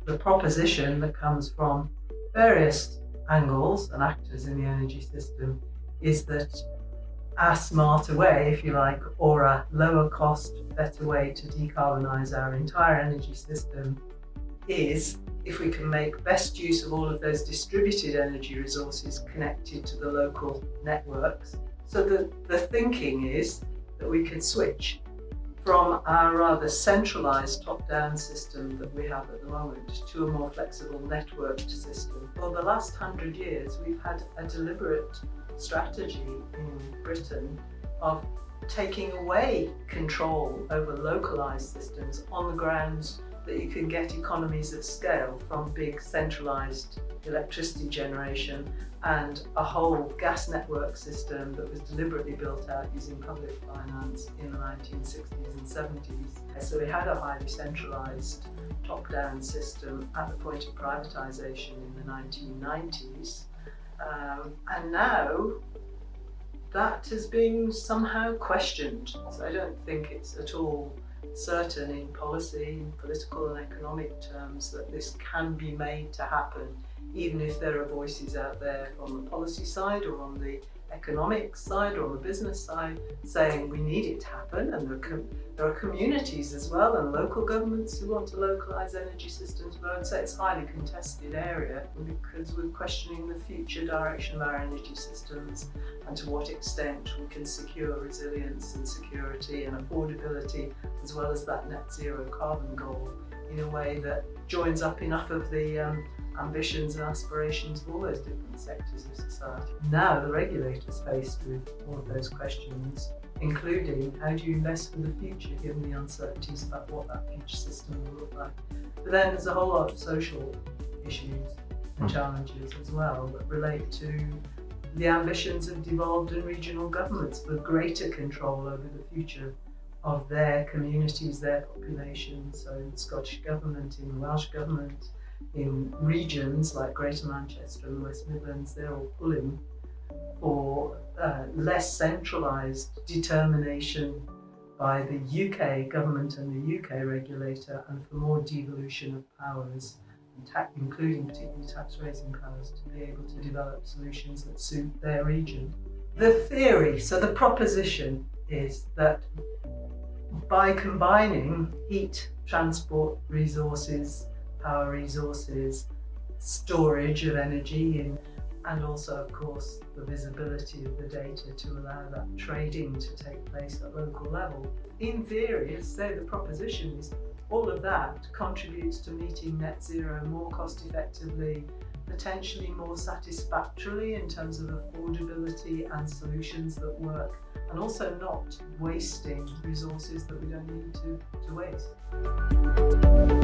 The proposition that comes from various angles and actors in the energy system is that a smarter way, if you like, or a lower cost, better way to decarbonise our entire energy system is if we can make best use of all of those distributed energy resources connected to the local networks. So the thinking is that we could switch from our rather centralised top-down system that we have at the moment to a more flexible networked system. For the last 100 years, we've had a deliberate strategy in Britain of taking away control over localised systems on the grounds that you can get economies of scale from big centralised electricity generation and a whole gas network system that was deliberately built out using public finance in the 1960s and 70s. So we had a highly centralised top-down system at the point of privatisation in the 1990s. And now that has been somehow questioned. So I don't think it's at all certain in policy, in political and economic terms, that this can be made to happen, even if there are voices out there from the policy side or on the economic side or on the business side saying we need it to happen, and there are communities as well and local governments who want to localise energy systems, but I'd say it's a highly contested area because we're questioning the future direction of our energy systems and to what extent we can secure resilience and security and affordability as well as that net zero carbon goal in a way that joins up enough of the ambitions and aspirations of all those different sectors of society. Now the regulator's faced with all of those questions, including how do you invest for the future given the uncertainties about what that future system will look like. But then there's a whole lot of social issues and challenges as well that relate to the ambitions of devolved and regional governments for greater control over the future of their communities, their populations. So in the Scottish Government, in the Welsh Government, in regions like Greater Manchester and the West Midlands, they're all pulling for less centralised determination by the UK government and the UK regulator, and for more devolution of powers, including particularly tax-raising powers, to be able to develop solutions that suit their region. The theory, so the proposition is that by combining heat, transport resources, power resources, storage of energy, and also, of course, the visibility of the data to allow that trading to take place at local level. In theory, as I say, the proposition is all of that contributes to meeting net zero more cost effectively, potentially more satisfactorily in terms of affordability and solutions that work, and also not wasting resources that we don't need to waste.